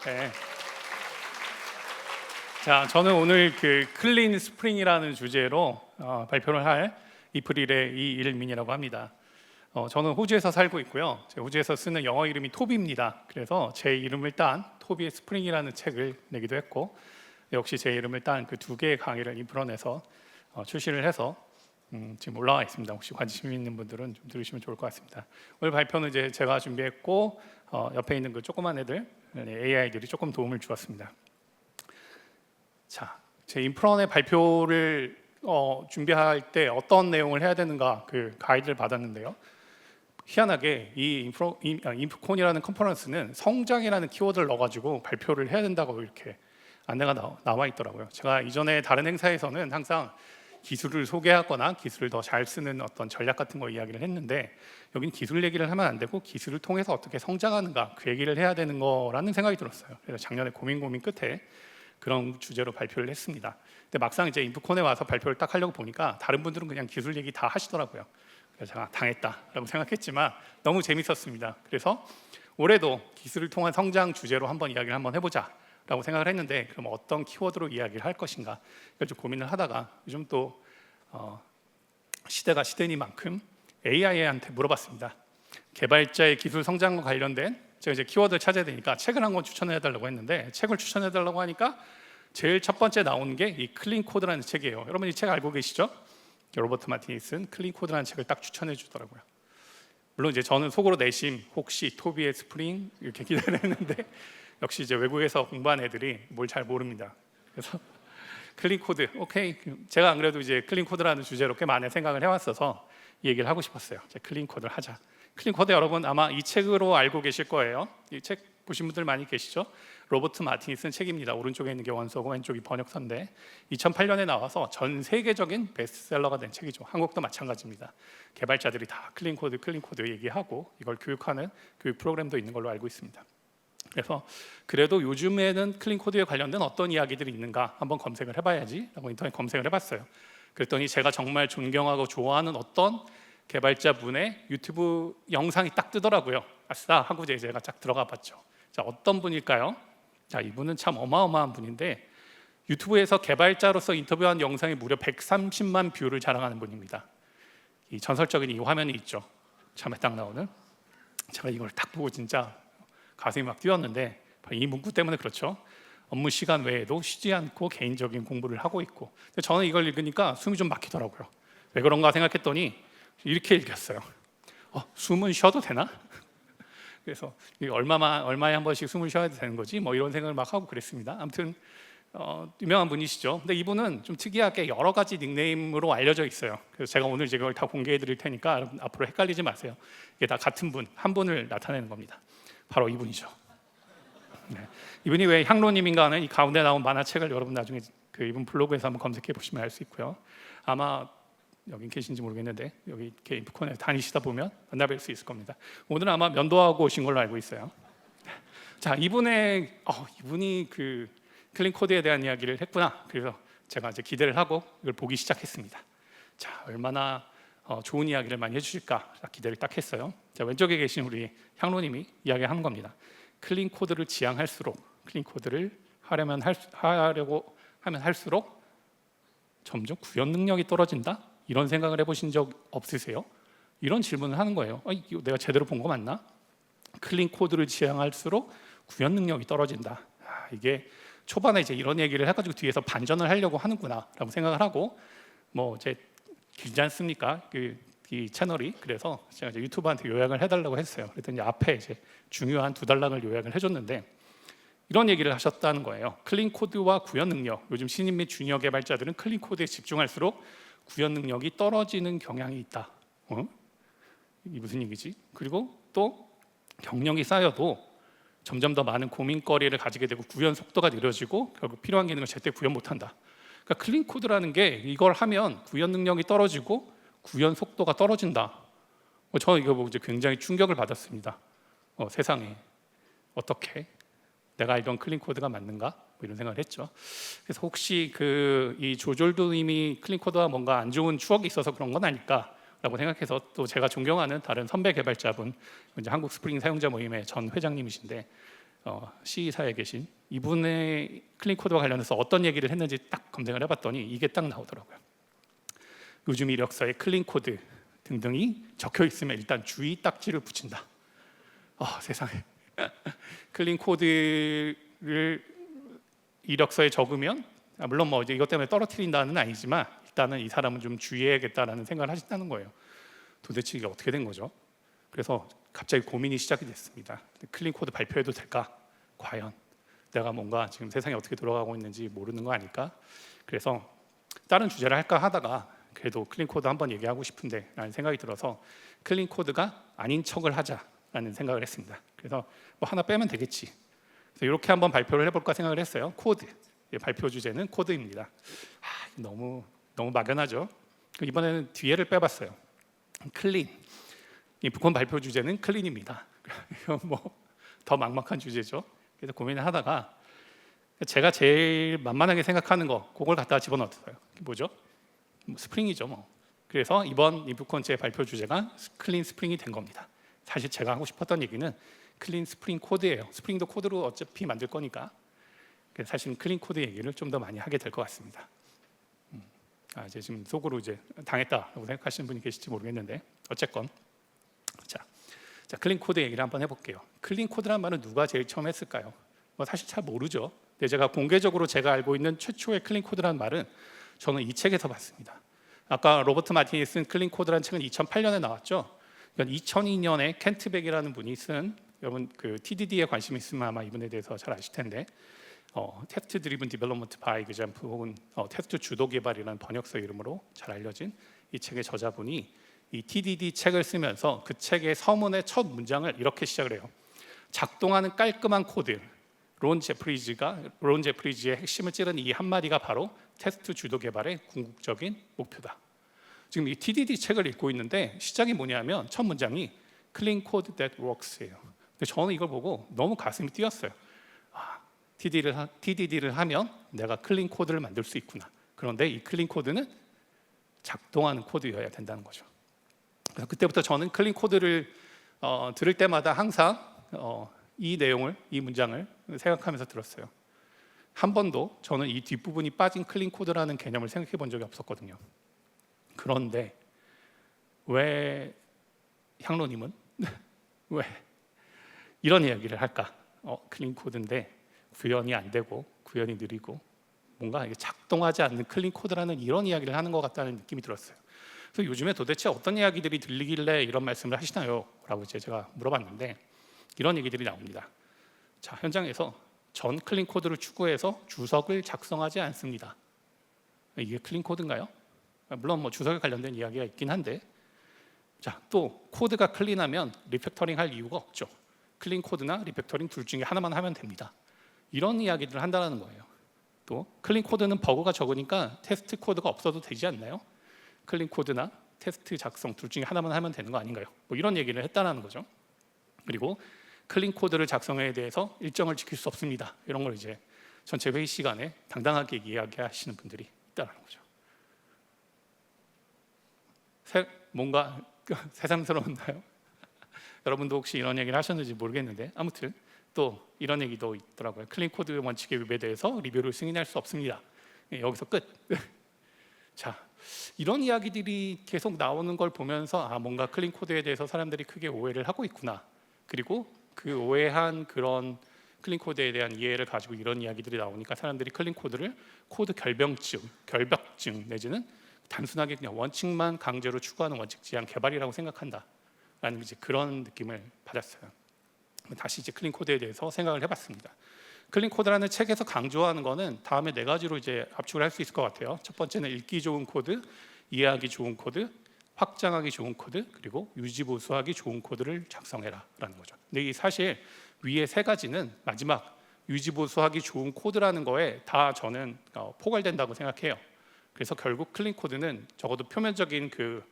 네. 자, 저는 오늘 그 클린 스프링이라는 주제로 발표를 할 이프릴의 이일민이라고 합니다. 저는 호주에서 살고 있고요. 제가 호주에서 쓰는 영어 이름이 토비입니다. 그래서 제 이름을 딴 토비의 스프링이라는 책을 내기도 했고, 역시 제 이름을 딴 그 두 개의 강의를 인프런에서 출시를 해서 지금 올라와 있습니다. 혹시 관심 있는 분들은 좀 들으시면 좋을 것 같습니다. 오늘 발표는 이제 제가 준비했고 옆에 있는 그 조그만 애들 AI들이 조금 도움을 주었습니다. 자, 제 인프런의 발표를 준비할 때 어떤 내용을 해야 되는가 그 가이드를 받았는데요. 희한하게 이 인프콘이라는 컨퍼런스는 성장이라는 키워드를 넣어가지고 발표를 해야 된다고 이렇게 안내가 나와 있더라고요. 제가 이전에 다른 행사에서는 항상 기술을 소개하거나 기술을 더 잘 쓰는 어떤 전략 같은 거 이야기를 했는데, 여기는 기술 얘기를 하면 안 되고 기술을 통해서 어떻게 성장하는가 그 얘기를 해야 되는 거라는 생각이 들었어요. 그래서 작년에 고민 끝에 그런 주제로 발표를 했습니다. 근데 막상 이제 인프콘에 와서 발표를 딱 하려고 보니까 다른 분들은 그냥 기술 얘기 다 하시더라고요. 그래서 제가 당했다라고 생각했지만 너무 재밌었습니다. 그래서 올해도 기술을 통한 성장 주제로 한번 이야기를 한번 해보자라고 생각을 했는데, 그럼 어떤 키워드로 이야기를 할 것인가 이걸 좀 고민을 하다가 요즘 또 시대가 시대니만큼 AI한테 물어봤습니다. 개발자의 기술 성장과 관련된 제가 이제 키워드를 찾아야 되니까 책을 한 권 추천해달라고 했는데, 책을 추천해달라고 하니까 제일 첫 번째 나오는 게 이 클린 코드라는 책이에요. 여러분 이 책 알고 계시죠? 로버트 마틴이 쓴 클린 코드라는 책을 딱 추천해 주더라고요. 물론 이제 저는 속으로 내심 혹시 토비의 스프링 이렇게 기대를 했는데 역시 이제 외국에서 공부한 애들이 뭘 잘 모릅니다. 그래서 클린 코드, 오케이. 제가 안 그래도 이제 클린 코드라는 주제로 꽤 많은 생각을 해왔어서 이 얘기를 하고 싶었어요. 이제 클린 코드를 하자. 클린 코드 여러분 아마 이 책으로 알고 계실 거예요. 이 책 보신 분들 많이 계시죠? 로버트 마틴이 쓴 책입니다. 오른쪽에 있는 게 원서고 왼쪽이 번역서인데 2008년에 나와서 전 세계적인 베스트셀러가 된 책이죠. 한국도 마찬가지입니다. 개발자들이 다 클린 코드 얘기하고 이걸 교육하는 교육 프로그램도 있는 걸로 알고 있습니다. 그래서 그래도 요즘에는 클린 코드에 관련된 어떤 이야기들이 있는가 한번 검색을 해봐야지 라고 인터넷 검색을 해봤어요. 그랬더니 제가 정말 존경하고 좋아하는 어떤 개발자분의 유튜브 영상이 딱 뜨더라고요. 아싸 하고 제가 쫙 들어가 봤죠. 자, 어떤 분일까요? 자, 이분은 참 어마어마한 분인데 유튜브에서 개발자로서 인터뷰한 영상이 무려 130만 뷰를 자랑하는 분입니다. 이 전설적인 이 화면이 있죠. 처음에 딱 나오는. 제가 이걸 딱 보고 진짜 가슴이 막 뛰었는데 이 문구 때문에 그렇죠. 업무 시간 외에도 쉬지 않고 개인적인 공부를 하고 있고. 근데 저는 이걸 읽으니까 숨이 좀 막히더라고요. 왜 그런가 생각했더니 이렇게 읽혔어요. 숨은 쉬어도 되나? 그래서 얼마에 한 번씩 숨을 쉬어야 되는 거지? 뭐 이런 생각을 막 하고 그랬습니다. 아무튼 유명한 분이시죠. 근데 이분은 좀 특이하게 여러 가지 닉네임으로 알려져 있어요. 그래서 제가 오늘 이걸 다 공개해 드릴 테니까 여러분 앞으로 헷갈리지 마세요. 이게 다 같은 분, 한 분을 나타내는 겁니다. 바로 이분이죠. 네. 이분이 왜 향로님인가 하는 이 가운데 나온 만화책을 여러분 나중에 그 이분 블로그에서 한번 검색해 보시면 알 수 있고요. 아마 여기 계신지 모르겠는데 여기 인프콘에 다니시다 보면 만나뵐 수 있을 겁니다. 오늘은 아마 면도하고 오신 걸로 알고 있어요. 자, 이분이 그 클린 코드에 대한 이야기를 했구나. 그래서 제가 이제 기대를 하고 이걸 보기 시작했습니다. 자, 얼마나 좋은 이야기를 많이 해주실까 기대를 딱 했어요. 자, 왼쪽에 계신 우리 향로님이 이야기하는 겁니다. 클린 코드를 지향할수록, 클린 코드를 하려고 하면 할수록 점점 구현 능력이 떨어진다? 이런 생각을 해보신 적 없으세요? 이런 질문을 하는 거예요. 이거 내가 제대로 본 거 맞나? 클린 코드를 지향할수록 구현 능력이 떨어진다. 이게 초반에 이제 이런 얘기를 해가지고 뒤에서 반전을 하려고 하는구나라고 생각을 하고, 뭐 이제 길지 않습니까? 이 채널이. 그래서 제가 이제 유튜브한테 요약을 해달라고 했어요. 그랬더니 앞에 이제 중요한 두 단락을 요약을 해줬는데 이런 얘기를 하셨다는 거예요. 클린 코드와 구현 능력. 요즘 신입 및 주니어 개발자들은 클린 코드에 집중할수록 구현 능력이 떨어지는 경향이 있다. 이게 무슨 얘기지? 그리고 또 경력이 쌓여도 점점 더 많은 고민거리를 가지게 되고 구현 속도가 느려지고 결국 필요한 기능을 제때 구현 못한다. 그러니까 클린 코드라는 게 이걸 하면 구현 능력이 떨어지고 구현 속도가 떨어진다. 저는 이거 보고 이제 굉장히 충격을 받았습니다. 세상에 어떻게 내가 알던 클린 코드가 맞는가? 뭐 이런 생각을 했죠. 그래서 혹시 이 조졸도님이 클린 코드와 뭔가 안 좋은 추억이 있어서 그런 건 아닐까라고 생각해서 또 제가 존경하는 다른 선배 개발자분, 이제 한국 스프링 사용자 모임의 전 회장님이신데 C사에 계신 이분의 클린 코드와 관련해서 어떤 얘기를 했는지 딱 검색을 해봤더니 이게 딱 나오더라고요. 요즘 이력서에 클린 코드 등등이 적혀 있으면 일단 주의 딱지를 붙인다. 세상에. 클린 코드를 이력서에 적으면 물론 뭐 이제 이것 때문에 떨어뜨린다는 아니지만 일단은 이 사람은 좀 주의해야겠다라는 생각을 하신다는 거예요. 도대체 이게 어떻게 된 거죠? 그래서 갑자기 고민이 시작이 됐습니다. 클린 코드 발표해도 될까? 과연 내가 뭔가 지금 세상이 어떻게 돌아가고 있는지 모르는 거 아닐까? 그래서 다른 주제를 할까 하다가 그래도 클린 코드 한번 얘기하고 싶은데 라는 생각이 들어서 클린 코드가 아닌 척을 하자라는 생각을 했습니다. 그래서 뭐 하나 빼면 되겠지. 그래서 이렇게 한번 발표를 해볼까 생각을 했어요. 코드. 발표 주제는 코드입니다. 너무 막연하죠. 이번에는 뒤에를 빼봤어요. 클린. 이 북콘 발표 주제는 클린입니다. 뭐 더 막막한 주제죠. 그래서 고민을 하다가 제가 제일 만만하게 생각하는 거 그걸 갖다가 집어넣었어요. 뭐죠? 스프링이죠. 뭐. 그래서 이번 이북콘 제 발표 주제가 클린 스프링이 된 겁니다. 사실 제가 하고 싶었던 얘기는 클린 스프링 코드예요. 스프링도 코드로 어차피 만들 거니까. 사실은 클린 코드 얘기를 좀 더 많이 하게 될 것 같습니다. 이제 지금 속으로 이제 당했다라고 생각하시는 분이 계실지 모르겠는데 어쨌건 자 클린 코드 얘기를 한번 해볼게요. 클린 코드란 말은 누가 제일 처음 했을까요? 사실 잘 모르죠. 근데 제가 공개적으로 제가 알고 있는 최초의 클린 코드란 말은 저는 이 책에서 봤습니다. 아까 로버트 마틴이 쓴 클린 코드라는 책은 2008년에 나왔죠. 2002년에 켄트백이라는 분이 쓴 여러분 그 TDD에 관심 있으면 아마 이분에 대해서 잘 아실 텐데 테스트 드리븐 디벨롭먼트 바이 example 혹은 테스트 주도 개발이라는 번역서 이름으로 잘 알려진 이 책의 저자분이 이 TDD 책을 쓰면서 그 책의 서문의 첫 문장을 이렇게 시작을 해요. 작동하는 깔끔한 코드. 론 제프리지의 핵심을 찌른 이 한마디가 바로 테스트 주도 개발의 궁극적인 목표다. 지금 이 TDD 책을 읽고 있는데 시작이 뭐냐면 첫 문장이 Clean Code That Works예요. 근데 저는 이걸 보고 너무 가슴이 뛰었어요. TDD를 하면 내가 클린 코드를 만들 수 있구나. 그런데 이 클린 코드는 작동하는 코드여야 된다는 거죠. 그래서 그때부터 저는 클린 코드를 들을 때마다 항상 이 내용을, 이 문장을 생각하면서 들었어요. 한 번도 저는 이 뒷부분이 빠진 클린 코드라는 개념을 생각해 본 적이 없었거든요. 그런데 왜 향로님은 왜 이런 이야기를 할까? 클린 코드인데 구현이 안 되고 구현이 느리고 뭔가 작동하지 않는 클린 코드라는 이런 이야기를 하는 것 같다는 느낌이 들었어요. 그래서 요즘에 도대체 어떤 이야기들이 들리길래 이런 말씀을 하시나요? 라고 제가 물어봤는데 이런 얘기들이 나옵니다. 자, 현장에서 전 클린 코드를 추구해서 주석을 작성하지 않습니다. 이게 클린 코드인가요? 물론 뭐 주석에 관련된 이야기가 있긴 한데 자, 또 코드가 클린하면 리팩터링 할 이유가 없죠. 클린 코드나 리팩터링 둘 중에 하나만 하면 됩니다. 이런 이야기들을 한다는 거예요. 또 클린 코드는 버그가 적으니까 테스트 코드가 없어도 되지 않나요? 클린 코드나 테스트 작성 둘 중에 하나만 하면 되는 거 아닌가요? 뭐 이런 얘기를 했다는 거죠. 그리고 클린 코드를 작성에 대해서 일정을 지킬 수 없습니다. 이런 걸 이제 전체 회의 시간에 당당하게 이야기하시는 분들이 있다는 거죠. 뭔가 새삼스러웠나요? 여러분도 혹시 이런 얘기를 하셨는지 모르겠는데 아무튼 또 이런 얘기도 있더라고요. 클린 코드 원칙에 위배돼서 리뷰를 승인할 수 없습니다. 여기서 끝. 자, 이런 이야기들이 계속 나오는 걸 보면서 뭔가 클린 코드에 대해서 사람들이 크게 오해를 하고 있구나. 그리고 그 오해한 그런 클린 코드에 대한 이해를 가지고 이런 이야기들이 나오니까 사람들이 클린 코드를 코드 결벽증 내지는 단순하게 그냥 원칙만 강제로 추구하는 원칙 지향 개발이라고 생각한다라는 이제 그런 느낌을 받았어요. 다시 이제 클린 코드에 대해서 생각을 해봤습니다. 클린 코드라는 책에서 강조하는 거는 다음에 4가지로 이제 압축을 할 수 있을 것 같아요. 첫 번째는 읽기 좋은 코드, 이해하기 좋은 코드, 확장하기 좋은 코드, 그리고 유지보수하기 좋은 코드를 작성해라라는 거죠. 근데 이 사실 위에 3가지는 마지막 유지보수하기 좋은 코드라는 거에 다 저는 포괄된다고 생각해요. 그래서 결국 클린 코드는 적어도 표면적인 그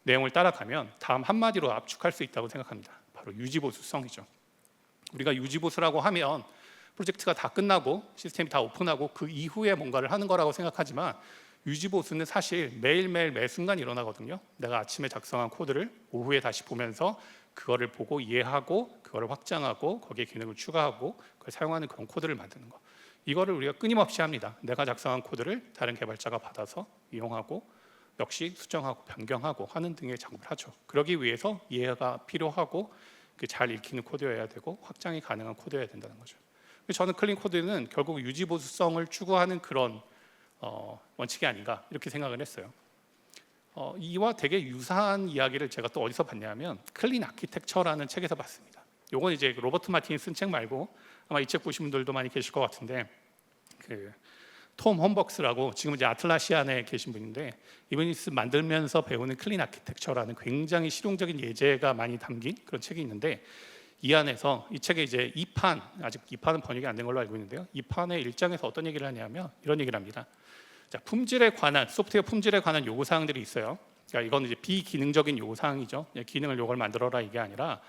내용을 따라가면 다음 한마디로 압축할 수 있다고 생각합니다. 바로 유지보수성이죠. 우리가 유지보수라고 하면 프로젝트가 다 끝나고 시스템이 다 오픈하고 그 이후에 뭔가를 하는 거라고 생각하지만 유지보수는 사실 매일매일 매 순간 일어나거든요. 내가 아침에 작성한 코드를 오후에 다시 보면서 그거를 보고 이해하고 그거를 확장하고 거기에 기능을 추가하고 그걸 사용하는 그런 코드를 만드는 거. 이거를 우리가 끊임없이 합니다. 내가 작성한 코드를 다른 개발자가 받아서 이용하고 역시 수정하고 변경하고 하는 등의 작업을 하죠. 그러기 위해서 이해가 필요하고 잘 읽히는 코드여야 되고 확장이 가능한 코드여야 된다는 거죠. 저는 클린 코드는 결국 유지 보수성을 추구하는 그런 원칙이 아닌가 이렇게 생각을 했어요. 이와 되게 유사한 이야기를 제가 또 어디서 봤냐면 클린 아키텍처라는 책에서 봤습니다. 요건 이제 로버트 마틴이 쓴 책 말고 아마 이 책 보신 분들도 많이 계실 것 같은데 톰 홈벅스라고 지금 이제 아틀라시안에 계신 분인데 이분이 만들면서 배우는 클린 아키텍처라는 굉장히 실용적인 예제가 많이 담긴 그런 책이 있는데 이 안에서 이 책에 이제 2판 아직 2판은 번역이 안 된 걸로 알고 있는데요. 2판의 1장에서 어떤 얘기를 하냐면 이런 얘기를 합니다. 자, 품질에 관한 소프트웨어 품질에 관한 요구 사항들이 있어요. 그러니까 이건 이제 비기능적인 요구 사항이죠. 기능을 요걸 만들어라 이게 아니라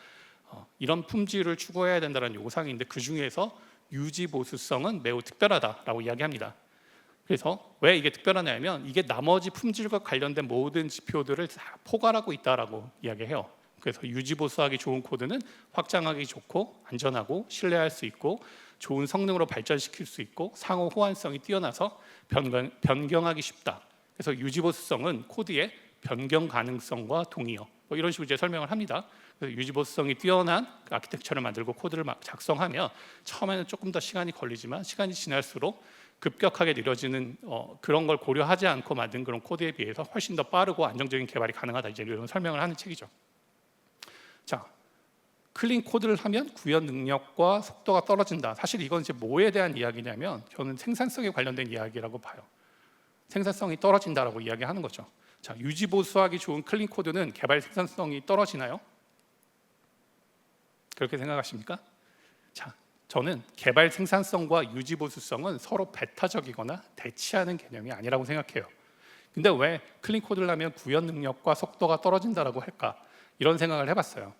이런 품질을 추구해야 된다는 요구 사항인데 그 중에서 유지 보수성은 매우 특별하다라고 이야기합니다. 그래서 왜 이게 특별하냐면 이게 나머지 품질과 관련된 모든 지표들을 다 포괄하고 있다라고 이야기해요. 그래서 유지 보수하기 좋은 코드는 확장하기 좋고 안전하고 신뢰할 수 있고 좋은 성능으로 발전시킬 수 있고 상호 호환성이 뛰어나서 변경하기 쉽다. 그래서 유지 보수성은 코드의 변경 가능성과 동의어 뭐 이런 식으로 이제 설명을 합니다. 그래서 유지 보수성이 뛰어난 아키텍처를 만들고 코드를 막 작성하면 처음에는 조금 더 시간이 걸리지만 시간이 지날수록 급격하게 느려지는 그런 걸 고려하지 않고 만든 그런 코드에 비해서 훨씬 더 빠르고 안정적인 개발이 가능하다 이제 이런 설명을 하는 책이죠. 자, 클린 코드를 하면 구현 능력과 속도가 떨어진다. 사실 이건 이제 뭐에 대한 이야기냐면 저는 생산성에 관련된 이야기라고 봐요. 생산성이 떨어진다라고 이야기하는 거죠. 자, 유지 보수하기 좋은 클린 코드는 개발 생산성이 떨어지나요? 그렇게 생각하십니까? 자, 저는 개발 생산성과 유지 보수성은 서로 배타적이거나 대치하는 개념이 아니라고 생각해요. 근데 왜 클린 코드를 하면 구현 능력과 속도가 떨어진다라고 할까? 이런 생각을 해봤어요.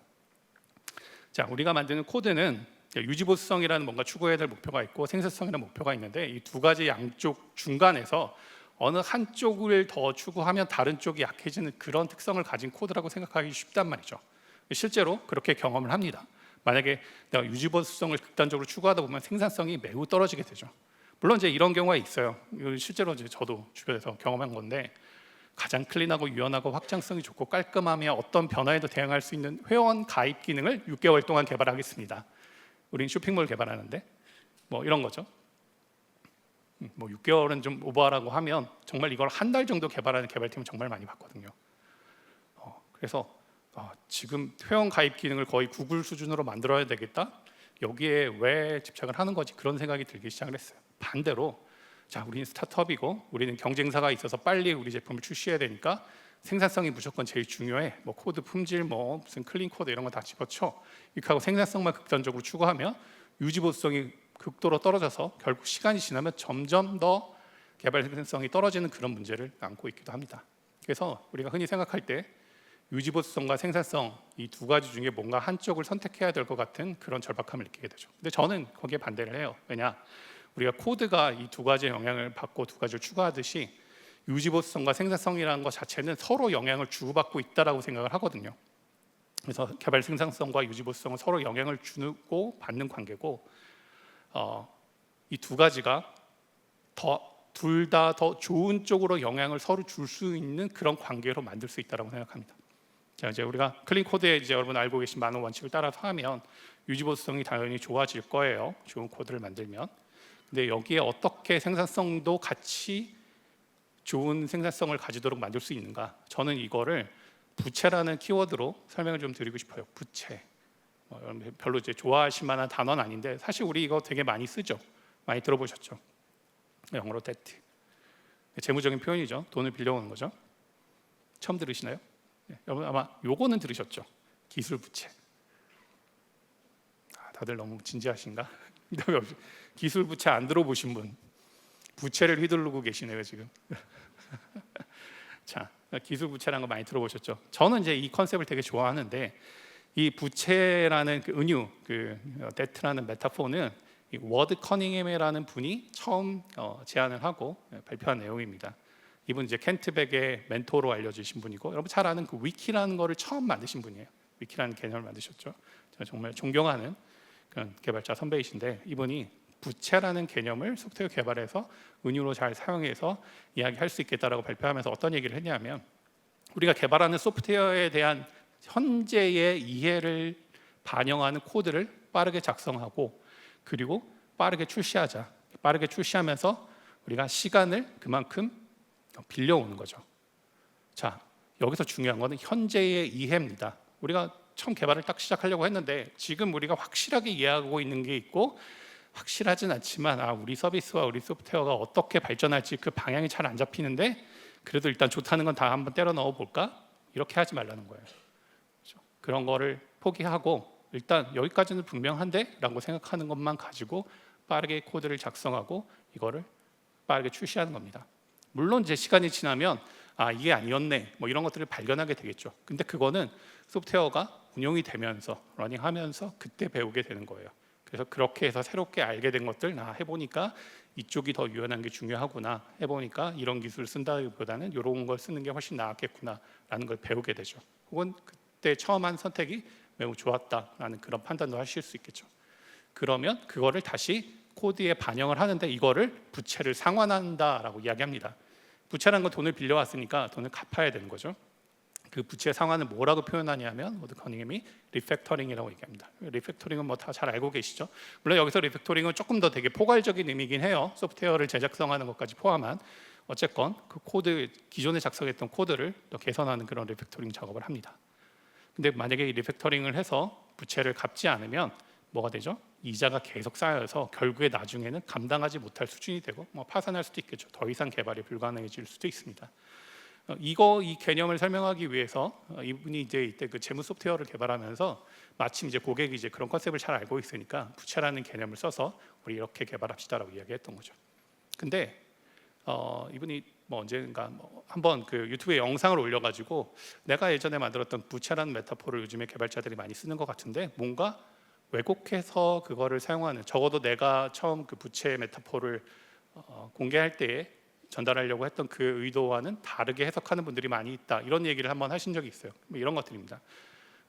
자, 우리가 만드는 코드는 유지 보수성이라는 뭔가 추구해야 될 목표가 있고 생산성이라는 목표가 있는데 이 두 가지 양쪽 중간에서 어느 한쪽을 더 추구하면 다른 쪽이 약해지는 그런 특성을 가진 코드라고 생각하기 쉽단 말이죠. 실제로 그렇게 경험을 합니다. 만약에 내가 유지 보수성을 극단적으로 추구하다 보면 생산성이 매우 떨어지게 되죠. 물론 이제 이런 경우가 있어요. 실제로 이제 저도 주변에서 경험한 건데 가장 클린하고 유연하고 확장성이 좋고 깔끔하며 어떤 변화에도 대응할 수 있는 회원 가입 기능을 6개월 동안 개발하겠습니다. 우린 쇼핑몰 개발하는데 뭐 이런 거죠. 뭐 6개월은 좀 오버하라고 하면 정말 이걸 한 달 정도 개발하는 개발팀은 정말 많이 봤거든요. 그래서 지금 회원 가입 기능을 거의 구글 수준으로 만들어야 되겠다. 여기에 왜 집착을 하는 거지? 그런 생각이 들기 시작을 했어요. 반대로 자, 우리는 스타트업이고 우리는 경쟁사가 있어서 빨리 우리 제품을 출시해야 되니까 생산성이 무조건 제일 중요해. 뭐 코드 품질, 뭐 무슨 클린 코드 이런 거 다 집어쳐. 이렇게 하고 생산성만 극단적으로 추구하면 유지 보수성이 극도로 떨어져서 결국 시간이 지나면 점점 더 개발 생산성이 떨어지는 그런 문제를 안고 있기도 합니다. 그래서 우리가 흔히 생각할 때 유지 보수성과 생산성 이 두 가지 중에 뭔가 한쪽을 선택해야 될 것 같은 그런 절박함을 느끼게 되죠. 근데 저는 거기에 반대를 해요. 왜냐? 우리가 코드가 이 두 가지의 영향을 받고 두 가지를 추구하듯이 유지 보수성과 생산성이라는 것 자체는 서로 영향을 주고받고 있다라고 생각을 하거든요. 그래서 개발 생산성과 유지 보수성은 서로 영향을 주고 받는 관계고 이 두 가지가 둘 다 더 좋은 쪽으로 영향을 서로 줄 수 있는 그런 관계로 만들 수 있다라고 생각합니다. 자, 이제 우리가 클린 코드에 이제 여러분 알고 계신 많은 원칙을 따라서 하면 유지 보수성이 당연히 좋아질 거예요. 좋은 코드를 만들면. 근데 여기에 어떻게 생산성도 같이 좋은 생산성을 가지도록 만들 수 있는가? 저는 이거를 부채라는 키워드로 설명을 좀 드리고 싶어요. 부채. 별로 이제 좋아하실 만한 단어는 아닌데 사실 우리 이거 되게 많이 쓰죠. 많이 들어보셨죠? 영어로 debt. 재무적인 표현이죠. 돈을 빌려오는 거죠. 처음 들으시나요? 여러분 아마 요거는 들으셨죠? 기술 부채. 다들 너무 진지하신가? 기술 부채 안 들어보신 분 부채를 휘두르고 계시네요 지금. 자, 기술 부채라는 거 많이 들어보셨죠? 저는 이제 이 컨셉을 되게 좋아하는데 이 부채라는 그 은유, 그 데트라는 메타포는 이 워드 커닝햄이라는 분이 처음 제안을 하고 발표한 내용입니다. 이분 이제 켄트백의 멘토로 알려주신 분이고 여러분 잘 아는 그 위키라는 거를 처음 만드신 분이에요. 위키라는 개념을 만드셨죠. 제가 정말 존경하는 그런 개발자 선배이신데 이분이 부채라는 개념을 소프트웨어 개발에서 은유로 잘 사용해서 이야기할 수 있겠다라고 발표하면서 어떤 얘기를 했냐면 우리가 개발하는 소프트웨어에 대한 현재의 이해를 반영하는 코드를 빠르게 작성하고 그리고 빠르게 출시하자. 빠르게 출시하면서 우리가 시간을 그만큼 빌려오는 거죠. 자, 여기서 중요한 거는 현재의 이해입니다. 우리가 처음 개발을 딱 시작하려고 했는데 지금 우리가 확실하게 이해하고 있는 게 있고 확실하진 않지만 우리 서비스와 우리 소프트웨어가 어떻게 발전할지 그 방향이 잘 안 잡히는데 그래도 일단 좋다는 건 다 한번 때려 넣어 볼까? 이렇게 하지 말라는 거예요. 그렇죠? 그런 거를 포기하고 일단 여기까지는 분명한데 라고 생각하는 것만 가지고 빠르게 코드를 작성하고 이거를 빠르게 출시하는 겁니다. 물론 이제 시간이 지나면 이게 아니었네 뭐 이런 것들을 발견하게 되겠죠. 근데 그거는 소프트웨어가 운용이 되면서 러닝하면서 그때 배우게 되는 거예요. 그래서 그렇게 해서 새롭게 알게 된 것들 해보니까 이쪽이 더 유연한 게 중요하구나, 해보니까 이런 기술을 쓴다기보다는 이런 걸 쓰는 게 훨씬 나았겠구나 라는 걸 배우게 되죠. 혹은 그때 처음 한 선택이 매우 좋았다라는 그런 판단도 하실 수 있겠죠. 그러면 그거를 다시 코드에 반영을 하는데 이거를 부채를 상환한다라고 이야기합니다. 부채라는 건 돈을 빌려왔으니까 돈을 갚아야 되는 거죠. 그 부채 상환은 뭐라고 표현하냐면 워드 커닝햄이 리팩터링이라고 얘기합니다. 리팩터링은 뭐 다 잘 알고 계시죠? 물론 여기서 리팩터링은 조금 더 되게 포괄적인 의미긴 해요. 소프트웨어를 재작성하는 것까지 포함한 어쨌건 그 코드 기존에 작성했던 코드를 또 개선하는 그런 리팩터링 작업을 합니다. 근데 만약에 이 리팩터링을 해서 부채를 갚지 않으면 뭐가 되죠? 이자가 계속 쌓여서 결국에 나중에는 감당하지 못할 수준이 되고 뭐 파산할 수도 있겠죠. 더 이상 개발이 불가능해질 수도 있습니다. 이 개념을 설명하기 위해서 이분이 이제 이때 그 재무 소프트웨어를 개발하면서 마침 이제 고객이 이제 그런 컨셉을 잘 알고 있으니까 부채라는 개념을 써서 우리 이렇게 개발합시다라고 이야기했던 거죠. 근데 이분이 뭐 언젠가 한번 그 유튜브에 영상을 올려가지고 내가 예전에 만들었던 부채라는 메타포를 요즘에 개발자들이 많이 쓰는 것 같은데 뭔가 왜곡해서 그거를 사용하는, 적어도 내가 처음 그 부채 메타포를 공개할 때에 전달하려고 했던 그 의도와는 다르게 해석하는 분들이 많이 있다, 이런 얘기를 한번 하신 적이 있어요. 뭐 이런 것들입니다.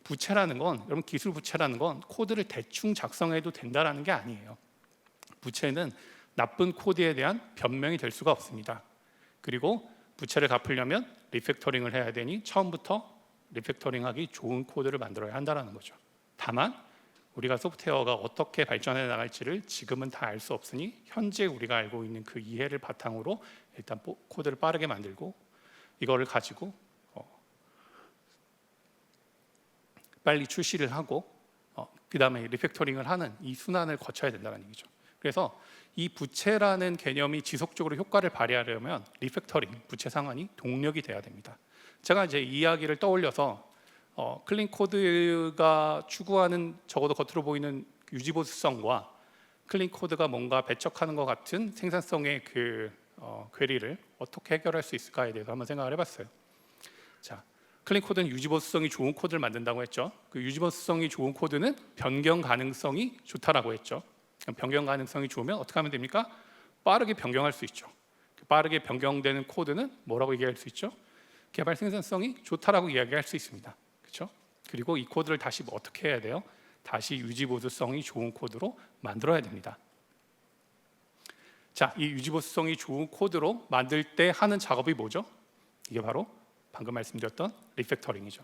부채라는 건, 여러분 기술 부채라는 건 코드를 대충 작성해도 된다라는 게 아니에요. 부채는 나쁜 코드에 대한 변명이 될 수가 없습니다. 그리고 부채를 갚으려면 리팩터링을 해야 되니 처음부터 리팩터링하기 좋은 코드를 만들어야 한다는 거죠. 다만 우리가 소프트웨어가 어떻게 발전해 나갈지를 지금은 다 알 수 없으니 현재 우리가 알고 있는 그 이해를 바탕으로 일단 코드를 빠르게 만들고 이거를 가지고 빨리 출시를 하고 그 다음에 리팩터링을 하는 이 순환을 거쳐야 된다는 얘기죠. 그래서 이 부채라는 개념이 지속적으로 효과를 발휘하려면 리팩터링, 부채 상환이 동력이 돼야 됩니다. 제가 이제 이 이야기를 떠올려서 클린 코드가 추구하는 적어도 겉으로 보이는 유지보수성과 클린 코드가 뭔가 배척하는 것 같은 생산성의 그 괴리를 어떻게 해결할 수 있을까에 대해서 한번 생각을 해봤어요. 자, 클린 코드는 유지보수성이 좋은 코드를 만든다고 했죠. 그 유지보수성이 좋은 코드는 변경 가능성이 좋다라고 했죠. 변경 가능성이 좋으면 어떻게 하면 됩니까? 빠르게 변경할 수 있죠. 빠르게 변경되는 코드는 뭐라고 얘기할 수 있죠? 개발 생산성이 좋다라고 이야기할 수 있습니다. 그렇죠? 그리고 이 코드를 다시 어떻게 해야 돼요? 다시 유지보수성이 좋은 코드로 만들어야 됩니다. 자, 이 유지보수성이 좋은 코드로 만들 때 하는 작업이 뭐죠? 이게 바로 방금 말씀드렸던 리팩터링이죠.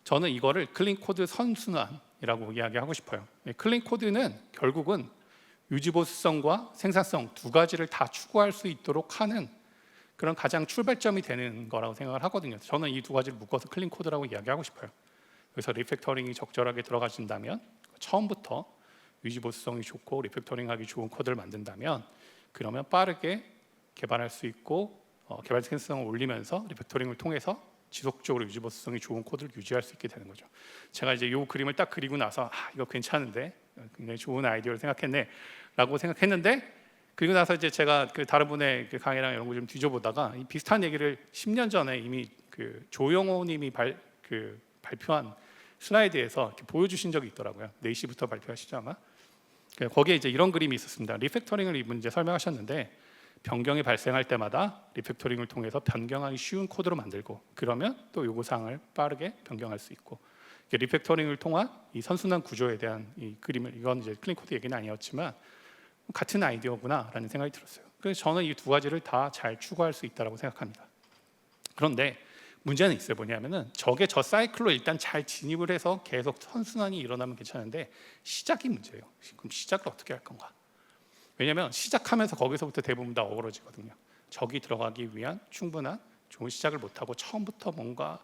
저는 이거를 클린 코드 선순환이라고 이야기하고 싶어요. 클린 코드는 결국은 유지보수성과 생산성 두 가지를 다 추구할 수 있도록 하는 그런 가장 출발점이 되는 거라고 생각을 하거든요. 저는 이 두 가지를 묶어서 클린 코드라고 이야기하고 싶어요. 그래서 리팩터링이 적절하게 들어가진다면, 처음부터 유지보수성이 좋고 리팩터링하기 좋은 코드를 만든다면, 그러면 빠르게 개발할 수 있고 개발 생산성을 올리면서 리팩터링을 통해서 지속적으로 유지보수성이 좋은 코드를 유지할 수 있게 되는 거죠. 제가 이제 이 그림을 딱 그리고 나서 이거 괜찮은데, 굉장히 좋은 아이디어를 생각했네라고 생각했는데, 그리고 나서 이제 제가 그 다른 분의 그 강의랑 이런 거 좀 뒤져보다가 이 비슷한 얘기를 10년 전에 이미 그 조영호님이 발표한 슬라이드에서 이렇게 보여주신 적이 있더라고요. 4시부터 발표하시죠 아마. 거기에 이제 이런 그림이 있었습니다. 리팩터링을 이분 이제 설명하셨는데 변경이 발생할 때마다 리팩토링을 통해서 변경하기 쉬운 코드로 만들고, 그러면 또 요구사항을 빠르게 변경할 수 있고, 리팩토링을 통한 이 선순환 구조에 대한 이 그림을, 이건 이제 클린 코드 얘기는 아니었지만 같은 아이디어구나라는 생각이 들었어요. 그래서 저는 이 두 가지를 다 잘 추구할 수 있다고 생각합니다. 그런데 문제는 있어요. 뭐냐면은 저 사이클로 일단 잘 진입을 해서 계속 선순환이 일어나면 괜찮은데 시작이 문제예요. 그럼 시작을 어떻게 할 건가? 왜냐하면 시작하면서 거기서부터 대부분 다 어우러지거든요. 저기 들어가기 위한 충분한 좋은 시작을 못하고 처음부터 뭔가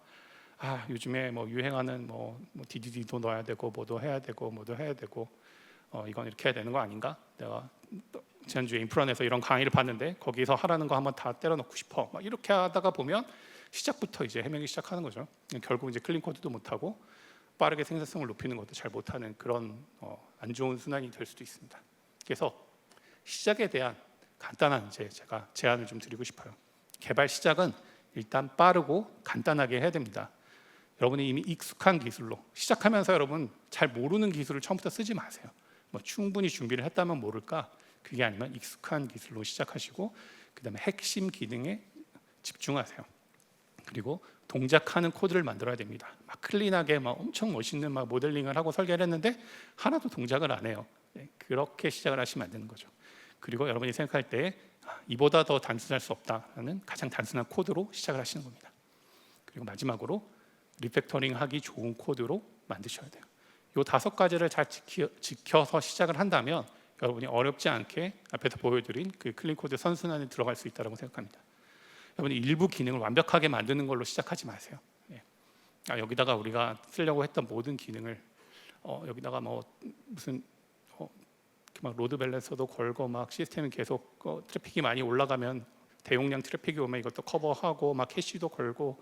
요즘에 뭐 유행하는 뭐 DDD도 넣어야 되고 뭐도 해야 되고 이건 이렇게 해야 되는 거 아닌가? 내가 지난주에 인프런에서 이런 강의를 봤는데 거기서 하라는 거 한번 다 때려 넣고 싶어. 막 이렇게 하다가 보면 시작부터 이제 헤매기 시작하는 거죠. 결국 이제 클린 코드도 못하고 빠르게 생산성을 높이는 것도 잘 못하는 그런 안 좋은 순환이 될 수도 있습니다. 그래서 시작에 대한 간단한 이제 제가 제안을 좀 드리고 싶어요. 개발 시작은 일단 빠르고 간단하게 해야 됩니다. 여러분이 이미 익숙한 기술로 시작하면서 여러분 잘 모르는 기술을 처음부터 쓰지 마세요. 뭐 충분히 준비를 했다면 모를까? 그게 아니면 익숙한 기술로 시작하시고 그다음에 핵심 기능에 집중하세요. 그리고 동작하는 코드를 만들어야 됩니다. 막 클린하게 막 엄청 멋있는 막 모델링을 하고 설계를 했는데 하나도 동작을 안 해요. 그렇게 시작을 하시면 안 되는 거죠. 그리고 여러분이 생각할 때 이보다 더 단순할 수 없다는 가장 단순한 코드로 시작을 하시는 겁니다. 그리고 마지막으로 리팩터링하기 좋은 코드로 만드셔야 돼요. 이 5가지를 잘 지켜서 시작을 한다면 여러분이 어렵지 않게 앞에서 보여드린 그 클린 코드 선순환에 들어갈 수 있다고 생각합니다. 여러분이 일부 기능을 완벽하게 만드는 걸로 시작하지 마세요. 여기다가 우리가 쓰려고 했던 모든 기능을 여기다가 뭐 무슨 막 로드 밸런서도 걸고 막 시스템이 계속 트래픽이 많이 올라가면 대용량 트래픽이 오면 이것도 커버하고 막 캐시도 걸고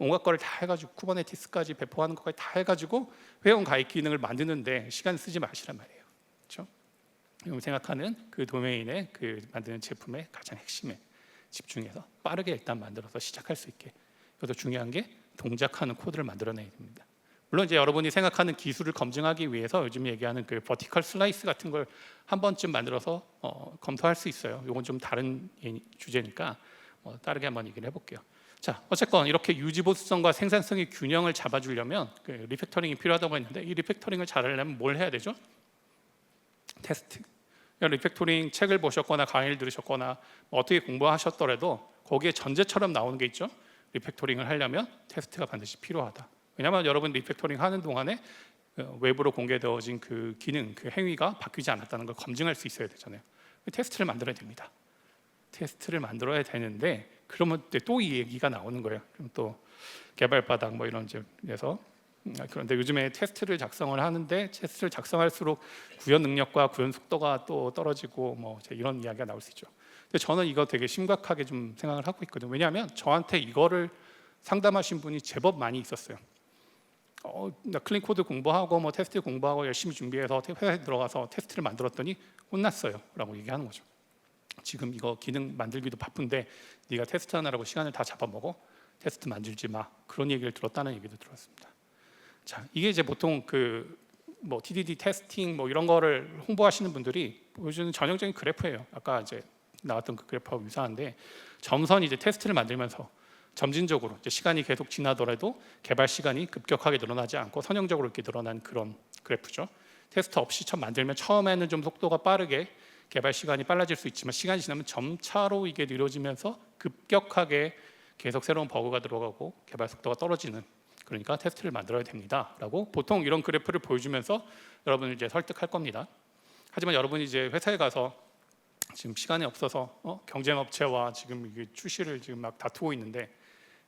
온갖 거를 다 해가지고 쿠버네티스까지 배포하는 것까지 다 해가지고 회원 가입 기능을 만드는데 시간 쓰지 마시란 말이에요. 그렇죠? 여러분 생각하는 그 도메인의 그 만드는 제품의 가장 핵심에 집중해서 빠르게 일단 만들어서 시작할 수 있게. 그것도 중요한 게 동작하는 코드를 만들어내야 됩니다. 물론 이제 여러분이 생각하는 기술을 검증하기 위해서 요즘 얘기하는 그 버티컬 슬라이스 같은 걸 한 번쯤 만들어서 검토할 수 있어요. 이건 좀 다른 주제니까 다르게 한번 얘기를 해볼게요. 자, 어쨌건 이렇게 유지 보수성과 생산성의 균형을 잡아주려면 그 리팩터링이 필요하다고 했는데 이 리팩터링을 잘하려면 뭘 해야 되죠? 테스트. 리팩토링 책을 보셨거나 강의를 들으셨거나 어떻게 공부하셨더라도 거기에 전제처럼 나오는 게 있죠. 리팩토링을 하려면 테스트가 반드시 필요하다. 왜냐하면 여러분 리팩토링 하는 동안에 외부로 공개되어진 그 기능, 그 행위가 바뀌지 않았다는 걸 검증할 수 있어야 되잖아요. 테스트를 만들어야 됩니다. 테스트를 만들어야 되는데 그러면 또 이 얘기가 나오는 거예요. 그럼 또 개발바닥 뭐 이런 데서 그런데 요즘에 테스트를 작성을 하는데 테스트를 작성할수록 구현 능력과 구현 속도가 또 떨어지고 뭐 이런 이야기가 나올 수 있죠. 근데 저는 이거 되게 심각하게 좀 생각을 하고 있거든요. 왜냐하면 저한테 이거를 상담하신 분이 제법 많이 있었어요. 나 클린 코드 공부하고 뭐 테스트 공부하고 열심히 준비해서 회사에 들어가서 테스트를 만들었더니 혼났어요라고 얘기하는 거죠. 지금 이거 기능 만들기도 바쁜데 네가 테스트 하느라고 시간을 다 잡아먹어? 테스트 만들지 마. 그런 얘기를 들었다는 얘기도 들었습니다. 자, 이게 이제 보통 그 뭐 TDD 테스팅 뭐 이런 거를 홍보하시는 분들이 보여주는 전형적인 그래프예요. 아까 이제 나왔던 그 그래프하고 유사한데 점선이 이제 테스트를 만들면서 점진적으로 이제 시간이 계속 지나더라도 개발 시간이 급격하게 늘어나지 않고 선형적으로 이렇게 늘어난 그런 그래프죠. 테스트 없이 처음 만들면 처음에는 좀 속도가 빠르게 개발 시간이 빨라질 수 있지만 시간이 지나면 점차로 이게 느려지면서 급격하게 계속 새로운 버그가 들어가고 개발 속도가 떨어지는, 그러니까 테스트를 만들어야 됩니다라고 보통 이런 그래프를 보여주면서 여러분을 이제 설득할 겁니다. 하지만 여러분이 이제 회사에 가서 지금 시간이 없어서 경쟁 업체와 지금 이게 출시를 지금 막 다투고 있는데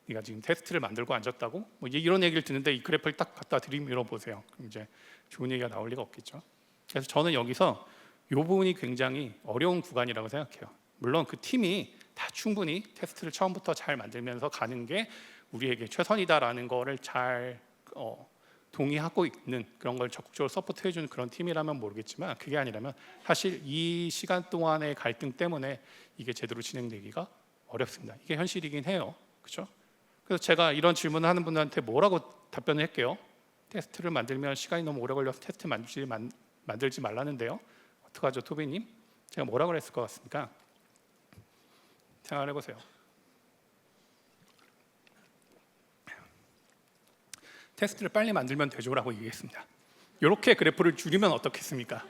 네가 지금 테스트를 만들고 앉았다고? 뭐 이런 얘기를 듣는데 이 그래프를 딱 갖다 들이밀어 보세요. 그럼 이제 좋은 얘기가 나올 리가 없겠죠. 그래서 저는 여기서 이 부분이 굉장히 어려운 구간이라고 생각해요. 물론 그 팀이 다 충분히 테스트를 처음부터 잘 만들면서 가는 게 우리에게 최선이다라는 거를 잘 동의하고 있는 그런 걸 적극적으로 서포트해주는 그런 팀이라면 모르겠지만 그게 아니라면 사실 이 시간 동안의 갈등 때문에 이게 제대로 진행되기가 어렵습니다. 이게 현실이긴 해요. 그렇죠? 그래서 제가 이런 질문을 하는 분들한테 뭐라고 답변을 할게요? 테스트를 만들면 시간이 너무 오래 걸려서 테스트 만들지 말라는데요. 어떡하죠, 토비님? 제가 뭐라고 그랬을 것 같습니까? 생각해 보세요. 테스트를 빨리 만들면 되죠라고 얘기했습니다. 이렇게 그래프를 줄이면 어떻겠습니까?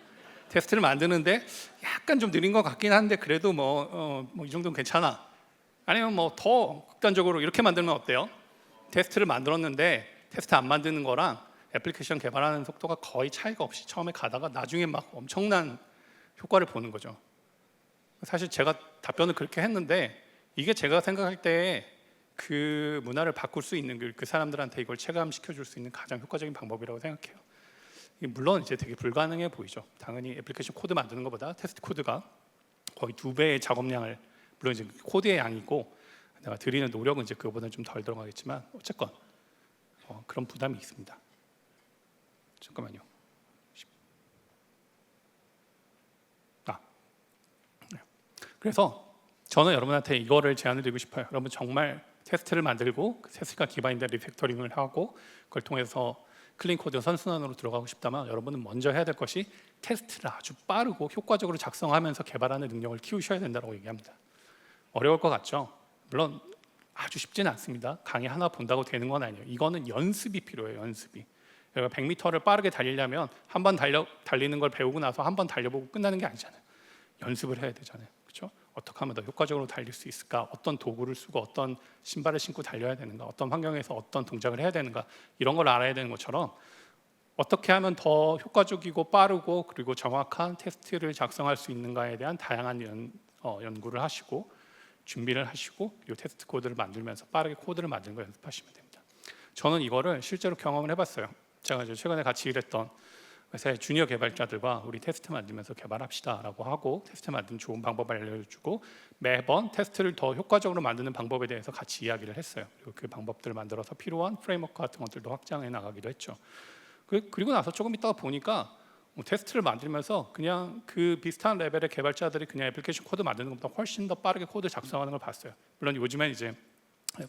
테스트를 만드는데 약간 좀 느린 것 같긴 한데 그래도 이 정도는 괜찮아. 아니면 뭐 더 극단적으로 이렇게 만들면 어때요? 테스트를 만들었는데 테스트 안 만드는 거랑 애플리케이션 개발하는 속도가 거의 차이가 없이 처음에 가다가 나중에 막 엄청난 효과를 보는 거죠. 사실 제가 답변을 그렇게 했는데 이게 제가 생각할 때 그 문화를 바꿀 수 있는 그 사람들한테 이걸 체감시켜 줄 수 있는 가장 효과적인 방법이라고 생각해요. 물론 이제 되게 불가능해 보이죠. 당연히 애플리케이션 코드 만드는 것보다 테스트 코드가 거의 2배의 작업량을, 물론 이제 코드의 양이고 내가 드리는 노력은 이제 그거보다는 좀 덜 들어가겠지만 어쨌건 그런 부담이 있습니다. 잠깐만요. 네. 그래서 저는 여러분한테 이거를 제안을 드리고 싶어요. 여러분 정말 테스트를 만들고 그 테스트가 기반인 리팩터링을 하고 그걸 통해서 클린 코드 선순환으로 들어가고 싶다면 여러분은 먼저 해야 될 것이 테스트를 아주 빠르고 효과적으로 작성하면서 개발하는 능력을 키우셔야 된다고 얘기합니다. 어려울 것 같죠? 물론 아주 쉽지는 않습니다. 강의 하나 본다고 되는 건 아니에요. 이거는 연습이 필요해요. 연습이. 100m를 빠르게 달리려면 한 번 달리는 걸 배우고 나서 한 번 달려보고 끝나는 게 아니잖아요. 연습을 해야 되잖아요. 그렇죠? 어떻게 하면 더 효과적으로 달릴 수 있을까? 어떤 도구를 쓰고 어떤 신발을 신고 달려야 되는가? 어떤 환경에서 어떤 동작을 해야 되는가? 이런 걸 알아야 되는 것처럼 어떻게 하면 더 효과적이고 빠르고 그리고 정확한 테스트를 작성할 수 있는가에 대한 다양한 연구를 하시고 준비를 하시고 그리고 테스트 코드를 만들면서 빠르게 코드를 만드는 걸 연습하시면 됩니다. 저는 이거를 실제로 경험을 해봤어요. 제가 이제 최근에 같이 일했던 회사의 주니어 개발자들과 우리 테스트 만들면서 개발합시다라고 하고 테스트 만드는 좋은 방법을 알려주고 매번 테스트를 더 효과적으로 만드는 방법에 대해서 같이 이야기를 했어요. 그리고 그 방법들을 만들어서 필요한 프레임워크 같은 것들도 확장해 나가기도 했죠. 그리고 나서 조금 있다가 보니까 테스트를 만들면서 그냥 그 비슷한 레벨의 개발자들이 그냥 애플리케이션 코드 만드는 것보다 훨씬 더 빠르게 코드 작성하는 걸 봤어요. 물론 요즘엔 이제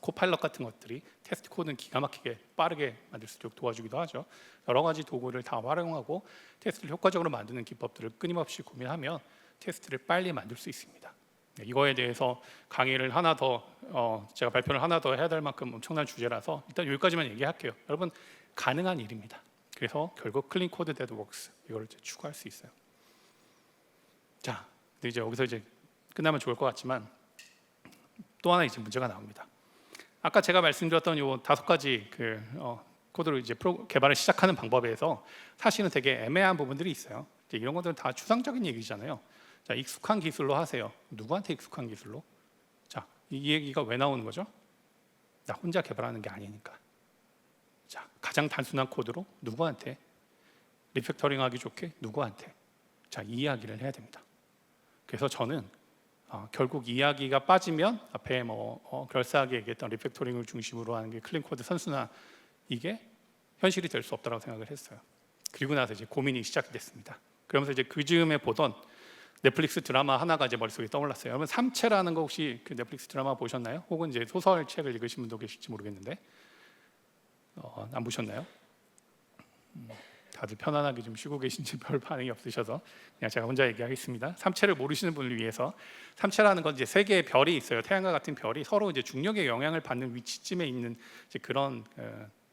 코파일럿 같은 것들이 테스트 코드는 기가 막히게 빠르게 만들 수 있도록 도와주기도 하죠. 여러 가지 도구를 다 활용하고 테스트를 효과적으로 만드는 기법들을 끊임없이 고민하면 테스트를 빨리 만들 수 있습니다. 이거에 대해서 강의를 하나 더 제가 발표를 하나 더 해야 될 만큼 엄청난 주제라서 일단 여기까지만 얘기할게요. 여러분 가능한 일입니다. 그래서 결국 클린 코드 데드 웍스 이걸 이제 추구할 수 있어요. 자, 근데 이제 여기서 이제 끝나면 좋을 것 같지만 또 하나 이제 문제가 나옵니다. 아까 제가 말씀드렸던 요 5가지 코드로 이제 개발을 시작하는 방법에서 사실은 되게 애매한 부분들이 있어요. 이제 이런 것들은 다 추상적인 얘기잖아요. 자, 익숙한 기술로 하세요. 누구한테 익숙한 기술로? 자, 이 얘기가 왜 나오는 거죠? 나 혼자 개발하는 게 아니니까. 자, 가장 단순한 코드로 누구한테? 리팩터링하기 좋게 누구한테? 자, 이 이야기를 해야 됩니다. 그래서 저는 결국 이야기가 빠지면 앞에 그럴싸하게 얘기했던 리팩토링을 중심으로 하는 게 클린 코드 선순환 이게 현실이 될 수 없다고 생각을 했어요. 그리고 나서 이제 고민이 시작이 됐습니다. 그러면서 이제 그 즈음에 보던 넷플릭스 드라마 하나가 이제 머릿속에 떠올랐어요. 여러분 삼체라는 거 혹시 그 넷플릭스 드라마 보셨나요? 혹은 이제 소설책을 읽으신 분도 계실지 모르겠는데 안 보셨나요? 다들 편안하게 좀 쉬고 계신지 별 반응이 없으셔서 그냥 제가 혼자 얘기하겠습니다. 삼체를 모르시는 분을 위해서 삼체라는 건 이제 세 개의 별이 있어요. 태양과 같은 별이 서로 이제 중력의 영향을 받는 위치쯤에 있는 이제 그런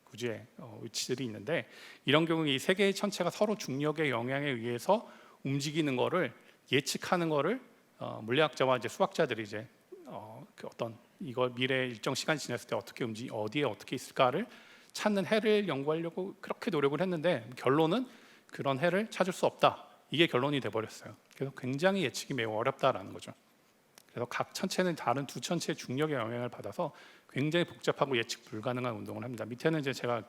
구조의 위치들이 있는데 이런 경우에 이 세 개의 천체가 서로 중력의 영향에 의해서 움직이는 거를 예측하는 거를 물리학자와 이제 수학자들이 이제 그 어떤 이걸 미래 일정 시간 지났을 때 어떻게 어디에 어떻게 있을까를 찾는 해를 연구하려고 그렇게 노력을 했는데 결론은 그런 해를 찾을 수 없다. 이게 결론이 돼버렸어요. 그래서 굉장히 예측이 매우 어렵다라는 거죠. 그래서 각 천체는 다른 두 천체의 중력의 영향을 받아서 굉장히 복잡하고 예측 불가능한 운동을 합니다. 밑에는 이제 제가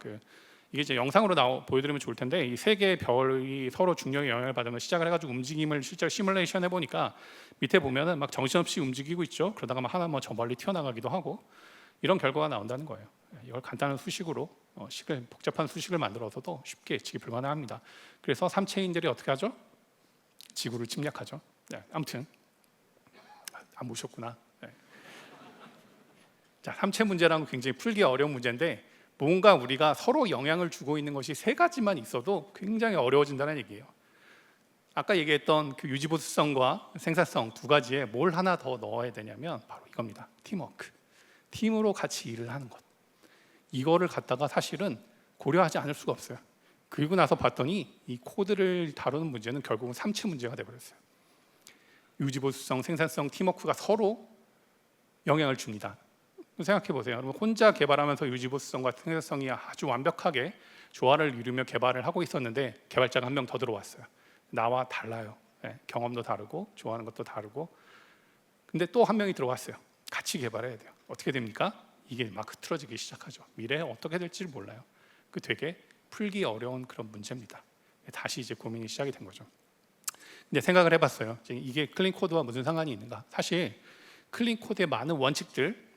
이게 이제 영상으로 보여드리면 좋을 텐데 이 세 개의 별이 서로 중력의 영향을 받으면 시작을 해가지고 움직임을 실제로 시뮬레이션 해보니까 밑에 보면은 막 정신없이 움직이고 있죠. 그러다가 막 하나 저 멀리 튀어나가기도 하고 이런 결과가 나온다는 거예요. 이걸 간단한 수식으로 복잡한 수식을 만들어서도 쉽게 예측이 불가능합니다. 그래서 삼체인들이 어떻게 하죠? 지구를 침략하죠. 네, 아무튼 안 보셨구나. 네. 자, 삼체 문제라는 건 굉장히 풀기 어려운 문제인데 뭔가 우리가 서로 영향을 주고 있는 것이 세 가지만 있어도 굉장히 어려워진다는 얘기예요. 아까 얘기했던 그 유지보수성과 생산성 두 가지에 뭘 하나 더 넣어야 되냐면 바로 이겁니다. 팀워크. 팀으로 같이 일을 하는 것. 이거를 갖다가 사실은 고려하지 않을 수가 없어요. 그리고 나서 봤더니 이 코드를 다루는 문제는 결국은 삼치 문제가 돼버렸어요. 유지보수성, 생산성, 팀워크가 서로 영향을 줍니다. 생각해 보세요. 여러분 혼자 개발하면서 유지보수성과 생산성이 아주 완벽하게 조화를 이루며 개발을 하고 있었는데 개발자가 한 명 더 들어왔어요. 나와 달라요. 네, 경험도 다르고 좋아하는 것도 다르고. 근데 또 한 명이 들어왔어요. 같이 개발해야 돼요. 어떻게 됩니까? 이게 막 흐트러지기 시작하죠. 미래에 어떻게 될지를 몰라요. 그 되게 풀기 어려운 그런 문제입니다. 다시 이제 고민이 시작이 된 거죠. 근데 생각을 해봤어요. 이게 클린 코드와 무슨 상관이 있는가? 사실 클린 코드의 많은 원칙들,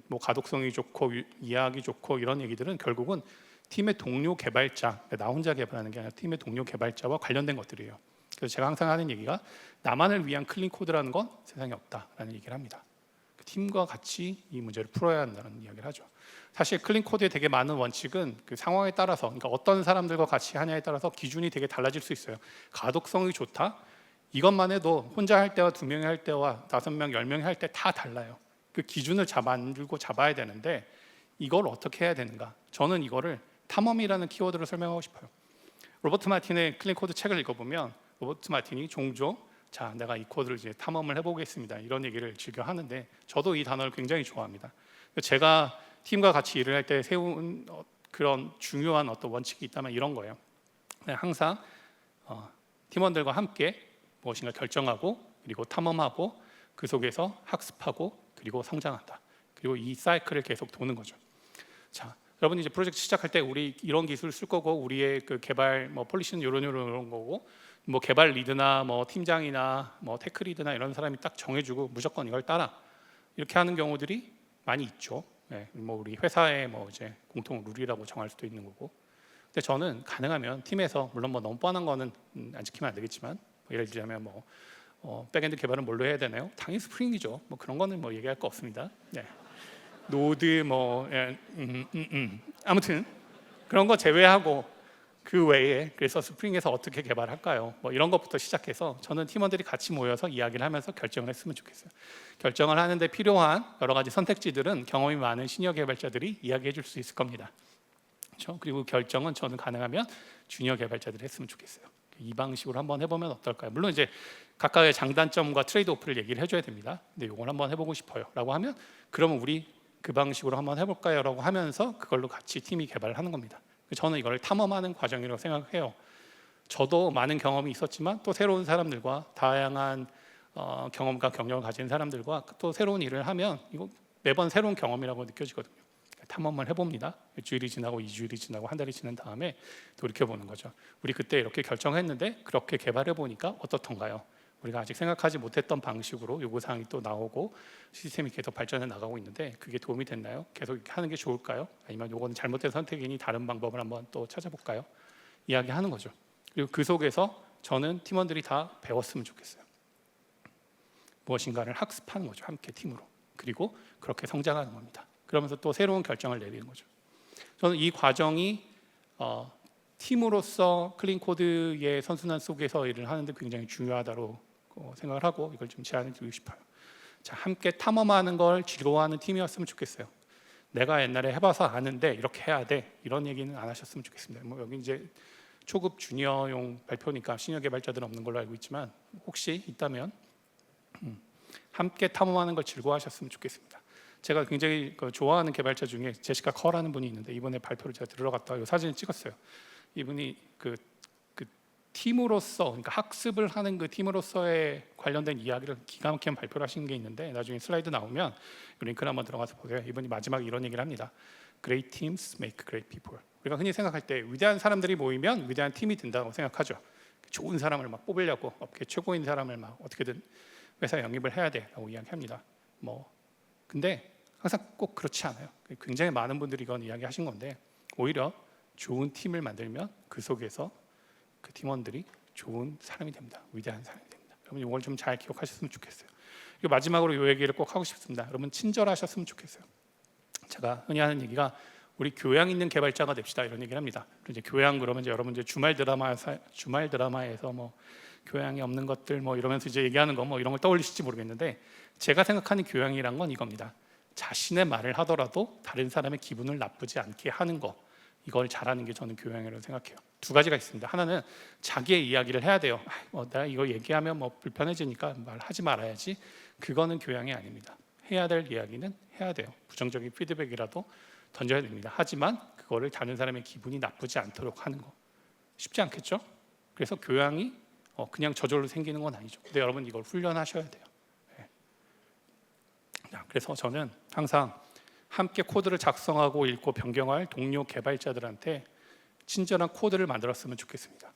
뭐 가독성이 좋고 이해하기 좋고 이런 얘기들은 결국은 팀의 동료 개발자, 나 혼자 개발하는 게 아니라 팀의 동료 개발자와 관련된 것들이에요. 그래서 제가 항상 하는 얘기가 나만을 위한 클린 코드라는 건 세상에 없다라는 얘기를 합니다. 팀과 같이 이 문제를 풀어야 한다는 이야기를 하죠. 사실 클린 코드의 되게 많은 원칙은 그 상황에 따라서, 그러니까 어떤 사람들과 같이 하냐에 따라서 기준이 되게 달라질 수 있어요. 가독성이 좋다? 이것만 해도 혼자 할 때와 2명이 할 때와 5명, 10명이 할 때 다 달라요. 그 기준을 만들고 잡아야 되는데 이걸 어떻게 해야 되는가? 저는 이거를 탐험이라는 키워드로 설명하고 싶어요. 로버트 마틴의 클린 코드 책을 읽어보면 로버트 마틴이 종종 자, 내가 이 코드를 이제 탐험을 해보겠습니다. 이런 얘기를 즐겨 하는데 저도 이 단어를 굉장히 좋아합니다. 제가 팀과 같이 일을 할 때 세운 그런 중요한 어떤 원칙이 있다면 이런 거예요. 항상 팀원들과 함께 무엇인가 결정하고 그리고 탐험하고 그 속에서 학습하고 그리고 성장한다. 그리고 이 사이클을 계속 도는 거죠. 자, 여러분 이제 프로젝트 시작할 때 우리 이런 기술을 쓸 거고 우리의 그 개발 폴리시는 이런 거고 뭐 개발 리드나 뭐 팀장이나 뭐 테크 리드나 이런 사람이 딱 정해주고 무조건 이걸 따라 이렇게 하는 경우들이 많이 있죠. 네, 뭐 우리 회사의 뭐 이제 공통 룰이라고 정할 수도 있는 거고. 근데 저는 가능하면 팀에서 물론 뭐 너무 뻔한 거는 안 지키면 안 되겠지만 뭐 예를 들자면 뭐 백엔드 개발은 뭘로 해야 되나요? 당연히 스프링이죠. 뭐 그런 거는 뭐 얘기할 거 없습니다. 네. 노드 뭐 아무튼 그런 거 제외하고 그 외에 그래서 스프링에서 어떻게 개발할까요? 뭐 이런 것부터 시작해서 저는 팀원들이 같이 모여서 이야기를 하면서 결정을 했으면 좋겠어요. 결정을 하는데 필요한 여러 가지 선택지들은 경험이 많은 시니어 개발자들이 이야기해 줄 수 있을 겁니다. 그렇죠? 그리고 결정은 저는 가능하면 주니어 개발자들이 했으면 좋겠어요. 이 방식으로 한번 해보면 어떨까요? 물론 이제 각각의 장단점과 트레이드오프를 얘기를 해줘야 됩니다. 근데 이걸 한번 해보고 싶어요 라고 하면 그러면 우리 그 방식으로 한번 해볼까요? 라고 하면서 그걸로 같이 팀이 개발을 하는 겁니다. 저는 이걸 탐험하는 과정이라고 생각해요. 저도 많은 경험이 있었지만 또 새로운 사람들과 다양한 경험과 경력을 가진 사람들과 또 새로운 일을 하면 이거 매번 새로운 경험이라고 느껴지거든요. 탐험을 해봅니다. 일주일이 지나고 2주일이 지나고 한 달이 지난 다음에 돌이켜보는 거죠. 우리 그때 이렇게 결정했는데 그렇게 개발해보니까 어떻던가요? 우리가 아직 생각하지 못했던 방식으로 요구사항이 또 나오고 시스템이 계속 발전해 나가고 있는데 그게 도움이 됐나요? 계속 이렇게 하는 게 좋을까요? 아니면 요거는 잘못된 선택이니 다른 방법을 한번 또 찾아볼까요? 이야기하는 거죠. 그리고 그 속에서 저는 팀원들이 다 배웠으면 좋겠어요. 무엇인가를 학습하는 거죠. 함께 팀으로. 그리고 그렇게 성장하는 겁니다. 그러면서 또 새로운 결정을 내리는 거죠. 저는 이 과정이 팀으로서 클린 코드의 선순환 속에서 일을 하는데 굉장히 중요하다고 생각을 하고 이걸 좀 제안해 드리고 싶어요. 자, 함께 탐험하는 걸 즐거워하는 팀이었으면 좋겠어요. 내가 옛날에 해봐서 아는데 이렇게 해야 돼 이런 얘기는 안 하셨으면 좋겠습니다. 뭐 여기 이제 초급 주니어용 발표니까 시니어 개발자들은 없는 걸로 알고 있지만 혹시 있다면 함께 탐험하는 걸 즐거워하셨으면 좋겠습니다. 제가 굉장히 좋아하는 개발자 중에 제시카 커라는 분이 있는데 이번에 발표를 제가 들으러 갔다가 이 사진을 찍었어요. 이분이 그 팀으로서 그러니까 학습을 하는 그 팀으로서의 관련된 이야기를 기가 막힌 발표를 하신 게 있는데 나중에 슬라이드 나오면 링크를 한번 들어가서 보세요. 이분이 마지막에 이런 얘기를 합니다. Great teams make great people. 우리가 흔히 생각할 때 위대한 사람들이 모이면 위대한 팀이 된다고 생각하죠. 좋은 사람을 막 뽑으려고 업계 최고인 사람을 막 어떻게든 회사에 영입을 해야 돼라고 이야기합니다. 근데 항상 꼭 그렇지 않아요. 굉장히 많은 분들이 이건 이야기하신 건데 오히려 좋은 팀을 만들면 그 속에서 그 팀원들이 좋은 사람이 됩니다. 위대한 사람이 됩니다. 여러분 이걸 좀 잘 기억하셨으면 좋겠어요. 그리고 마지막으로 이 얘기를 꼭 하고 싶습니다. 여러분 친절하셨으면 좋겠어요. 제가 흔히 하는 얘기가 우리 교양 있는 개발자가 됩시다 이런 얘기를 합니다. 이제 교양 그러면 이제 여러분 이제 주말 드라마에서 뭐 교양이 없는 것들 뭐 이러면서 이제 얘기하는 거 뭐 이런 걸 떠올리실지 모르겠는데, 제가 생각하는 교양이란 건 이겁니다. 자신의 말을 하더라도 다른 사람의 기분을 나쁘지 않게 하는 거, 이걸 잘하는 게 저는 교양이라고 생각해요. 두 가지가 있습니다. 하나는 자기의 이야기를 해야 돼요. 내가 이거 얘기하면 뭐 불편해지니까 말하지 말아야지. 그거는 교양이 아닙니다. 해야 될 이야기는 해야 돼요. 부정적인 피드백이라도 던져야 됩니다. 하지만 그거를 다른 사람의 기분이 나쁘지 않도록 하는 거 쉽지 않겠죠? 그래서 교양이 그냥 저절로 생기는 건 아니죠. 근데 여러분 이걸 훈련하셔야 돼요. 네. 그래서 저는 항상 함께 코드를 작성하고 읽고 변경할 동료 개발자들한테 친절한 코드를 만들었으면 좋겠습니다.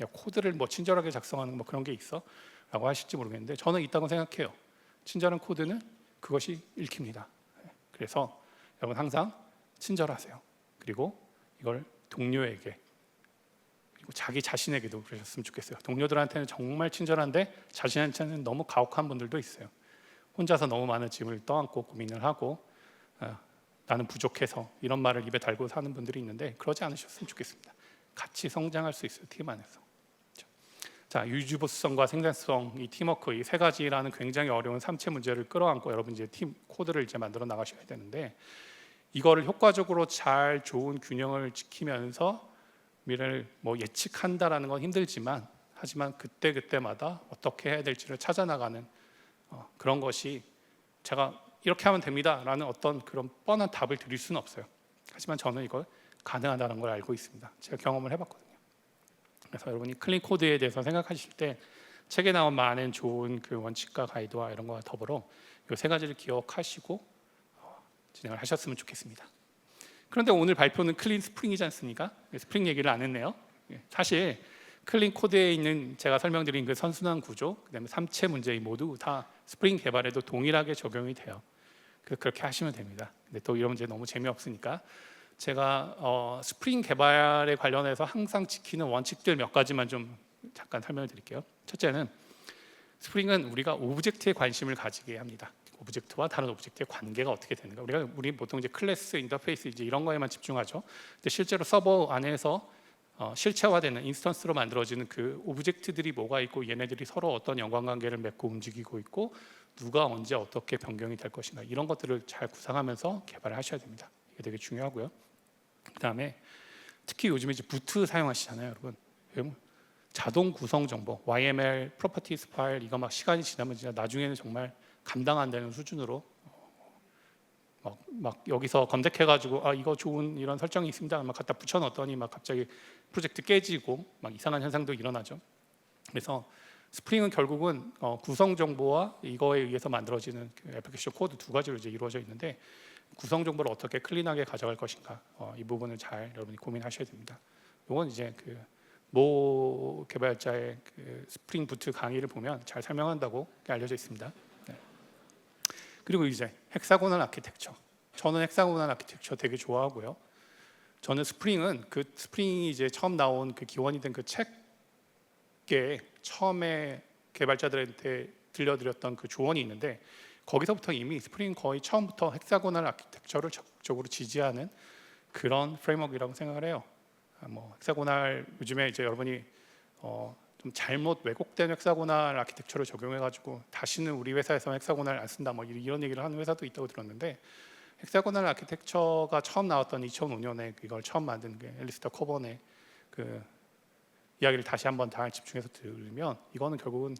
야, 코드를 뭐 친절하게 작성하는 뭐 그런 게 있어? 라고 하실지 모르겠는데 저는 있다고 생각해요. 친절한 코드는 그것이 읽힙니다. 그래서 여러분 항상 친절하세요. 그리고 이걸 동료에게, 그리고 자기 자신에게도 그러셨으면 좋겠어요. 동료들한테는 정말 친절한데 자신한테는 너무 가혹한 분들도 있어요. 혼자서 너무 많은 짐을 떠안고 고민을 하고 나는 부족해서 이런 말을 입에 달고 사는 분들이 있는데 그러지 않으셨으면 좋겠습니다. 같이 성장할 수 있어요. 팀 안에서. 자, 유지보수성과 생산성, 이 팀워크, 이 세 가지라는 굉장히 어려운 삼체 문제를 끌어안고 여러분 이제 팀 코드를 이제 만들어 나가셔야 되는데, 이거를 효과적으로 잘 좋은 균형을 지키면서 미래를 뭐 예측한다라는 건 힘들지만, 하지만 그때 그때마다 어떻게 해야 될지를 찾아 나가는 그런 것이, 제가 이렇게 하면 됩니다라는 어떤 그런 뻔한 답을 드릴 수는 없어요. 하지만 저는 이걸 가능하다는 걸 알고 있습니다. 제가 경험을 해봤거든요. 그래서 여러분이 클린 코드에 대해서 생각하실 때 책에 나온 많은 좋은 그 원칙과 가이드와 이런 거와 더불어 이 세 가지를 기억하시고 진행을 하셨으면 좋겠습니다. 그런데 오늘 발표는 클린 스프링이지 않습니까? 스프링 얘기를 안 했네요. 사실 클린 코드에 있는 제가 설명드린 그 선순환 구조, 그다음에 삼체 문제 모두 다 스프링 개발에도 동일하게 적용이 돼요. 그렇게 하시면 됩니다. 근데 또 이런 문제 너무 재미없으니까 제가 스프링 개발에 관련해서 항상 지키는 원칙들 몇 가지만 좀 잠깐 설명을 드릴게요. 첫째는 스프링은 우리가 오브젝트에 관심을 가지게 합니다. 오브젝트와 다른 오브젝트의 관계가 어떻게 되는가. 우리 보통 이제 클래스, 인터페이스 이제 이런 거에만 집중하죠. 근데 실제로 서버 안에서 실체화되는 인스턴스로 만들어지는 그 오브젝트들이 뭐가 있고, 얘네들이 서로 어떤 연관관계를 맺고 움직이고 있고, 누가 언제 어떻게 변경이 될 것인가, 이런 것들을 잘 구상하면서 개발을 하셔야 됩니다. 이게 되게 중요하고요. 그다음에 특히 요즘에 이제 부트 사용하시잖아요, 여러분. 자동 구성 정보, YML, 프로퍼티스 파일, 이거 막 시간이 지나면 진짜 나중에는 정말 감당 안 되는 수준으로 막 여기서 검색해가지고 이거 좋은 이런 설정이 있습니다. 막 갖다 붙여넣었더니 막 갑자기 프로젝트 깨지고 막 이상한 현상도 일어나죠. 그래서 스프링은 결국은 구성 정보와 이거에 의해서 만들어지는 그 애플리케이션 코드 두 가지로 이제 이루어져 있는데, 구성 정보를 어떻게 클린하게 가져갈 것인가, 이 부분을 잘 여러분이 고민하셔야 됩니다. 이건 이제 그 모 개발자의 그 스프링 부트 강의를 보면 잘 설명한다고 알려져 있습니다. 네. 그리고 이제 헥사고널 아키텍처. 저는 헥사고널 아키텍처 되게 좋아하고요. 저는 스프링이 이제 처음 나온 그 기원이 된 그 책에 처음에 개발자들한테 들려드렸던 그 조언이 있는데, 거기서부터 이미 스프링 거의 처음부터 헥사고널 아키텍처를 적극적으로 지지하는 그런 프레임워크라고 생각을 해요. 뭐 헥사고널, 요즘에 이제 여러분이 좀 잘못 왜곡된 헥사고널 아키텍처를 적용해가지고 다시는 우리 회사에서 헥사고널 안 쓴다 뭐 이런 얘기를 하는 회사도 있다고 들었는데, 헥사고널 아키텍처가 처음 나왔던 2005년에 이걸 처음 만든 게 앨리스터 코번의 그 이야기를 다시 한번 다 집중해서 들으면, 이거는 결국은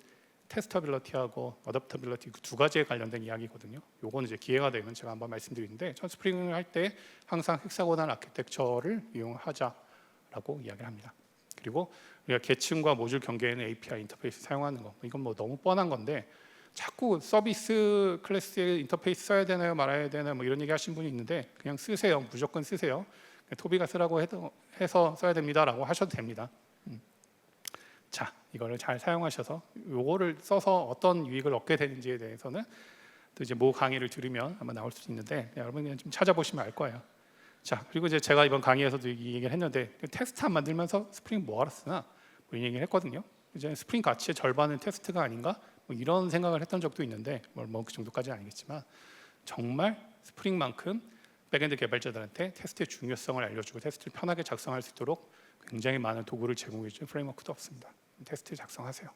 테스터빌리티하고 어댑터빌리티 그 두 가지에 관련된 이야기거든요. 요건 이제 기회가 되면 제가 한번 말씀드리는데, 전 스프링을 할 때 항상 헥사고널 아키텍처를 이용하자라고 이야기를 합니다. 그리고 우리가 계층과 모듈 경계에는 API 인터페이스 사용하는 거, 이건 뭐 너무 뻔한 건데 자꾸 서비스 클래스에 인터페이스 써야 되나요 말아야 되나요 뭐 이런 얘기 하신 분이 있는데, 그냥 쓰세요. 무조건 쓰세요. 토비가 쓰라고 해서 써야 됩니다라고 하셔도 됩니다. 자, 이거를 잘 사용하셔서 요거를 써서 어떤 유익을 얻게 되는지에 대해서는 또 이제 모 강의를 들으면 아마 나올 수 있는데, 여러분이 좀 찾아보시면 알 거예요. 자, 그리고 이제 제가 이번 강의에서도 이 얘기를 했는데, 테스트 안 만들면서 스프링 뭐하러 쓰나 뭐 이 얘기를 했거든요. 이제 스프링 가치의 절반은 테스트가 아닌가 뭐 이런 생각을 했던 적도 있는데, 뭐 그 정도까지는 아니겠지만 정말 스프링만큼 백엔드 개발자들한테 테스트의 중요성을 알려주고 테스트를 편하게 작성할 수 있도록 굉장히 많은 도구를 제공해 주는 프레임워크도 없습니다. 테스트 작성하세요.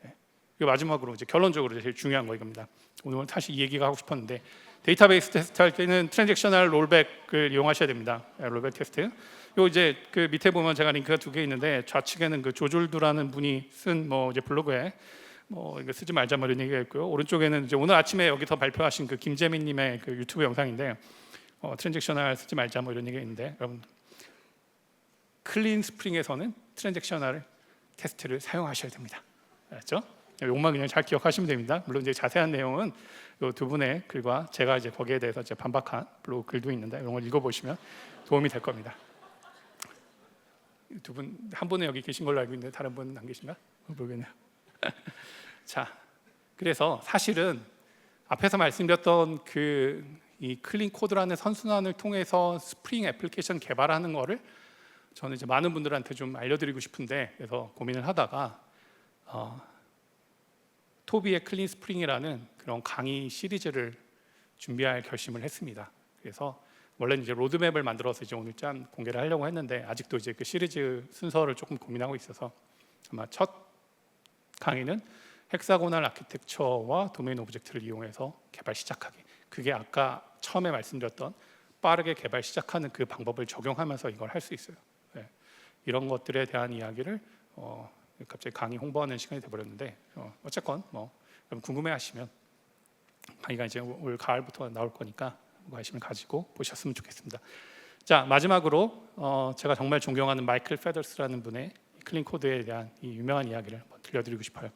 예. 그리고 마지막으로 이제 결론적으로 제일 중요한 거 이겁니다. 오늘 사실 이 얘기가 하고 싶었는데 데이터베이스 테스트 할 때는 트랜잭셔널 롤백을 이용하셔야 됩니다. 롤백 테스트. 요 이제 그 밑에 보면 제가 링크가 2개 있는데 좌측에는 그 조졸드라는 분이 쓴 뭐 이제 블로그에 뭐 이거 쓰지 말자 뭐 이런 얘기가 있고요. 오른쪽에는 이제 오늘 아침에 여기서 발표하신 그 김재민님의 그 유튜브 영상인데 트랜잭셔널 쓰지 말자 뭐 이런 얘기가 있는데 여러분 클린 스프링에서는 트랜잭셔널 테스트를 사용하셔야 됩니다. 알았죠? 요것만 그냥 잘 기억하시면 됩니다. 물론 이제 자세한 내용은 이 두 분의 글과 제가 이제 거기에 대해서 이제 반박한 블로그 글도 있는데 이런 걸 읽어보시면 도움이 될 겁니다. 두 분 한 분은 여기 계신 걸로 알고 있는데 다른 분은 안 계신가? 모르겠네요. 자, 그래서 사실은 앞에서 말씀드렸던 이 클린 코드라는 선순환을 통해서 스프링 애플리케이션 개발하는 거를 저는 이제 많은 분들한테 좀 알려드리고 싶은데 그래서 고민을 하다가 토비의 클린 스프링이라는 그런 강의 시리즈를 준비할 결심을 했습니다. 그래서 원래는 이제 로드맵을 만들어서 이제 오늘 짠 공개를 하려고 했는데 아직도 이제 그 시리즈 순서를 조금 고민하고 있어서 아마 첫 강의는 헥사고널 아키텍처와 도메인 오브젝트를 이용해서 개발 시작하기. 그게 아까 처음에 말씀드렸던 빠르게 개발 시작하는 그 방법을 적용하면서 이걸 할 수 있어요. 네. 이런 것들에 대한 이야기를 갑자기 강의 홍보하는 시간이 돼버렸는데 어쨌건 뭐 궁금해하시면 강의가 이제 올 가을부터 나올 거니까 관심을 가지고 보셨으면 좋겠습니다. 자, 마지막으로 제가 정말 존경하는 마이클 페더스라는 분의 클린 코드에 대한 이 유명한 이야기를 한번 들려드리고 싶어요.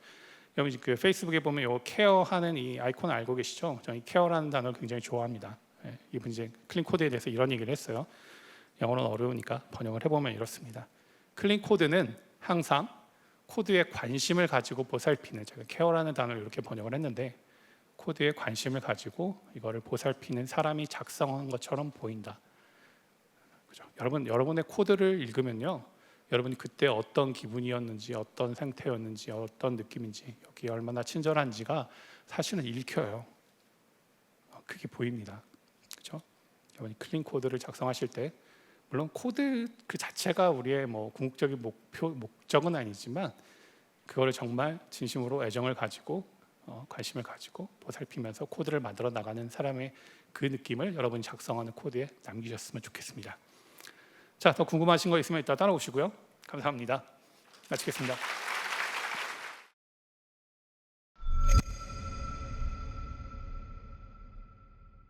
여러분 그 페이스북에 보면 요 케어하는 이 아이콘 알고 계시죠? 저는 이 케어라는 단어를 굉장히 좋아합니다. 예, 이분 이제 클린 코드에 대해서 이런 얘기를 했어요. 영어는 어려우니까 번역을 해보면 이렇습니다. 클린 코드는 항상 코드에 관심을 가지고 보살피는, 제가 케어라는 단어를 이렇게 번역을 했는데 코드에 관심을 가지고 이거를 보살피는 사람이 작성한 것처럼 보인다. 그죠? 여러분의 코드를 읽으면요, 여러분이 그때 어떤 기분이었는지, 어떤 상태였는지, 어떤 느낌인지, 여기 얼마나 친절한지가 사실은 읽혀요. 그게 보입니다. 그렇죠? 여러분이 클린 코드를 작성하실 때 물론 코드 그 자체가 우리의 뭐 궁극적인 목적은 아니지만 그거를 정말 진심으로 애정을 가지고 관심을 가지고 보살피면서 코드를 만들어 나가는 사람의 그 느낌을 여러분이 작성하는 코드에 남기셨으면 좋겠습니다. 자, 더 궁금하신 거 있으면 이따 따라오시고요. 감사합니다. 마치겠습니다.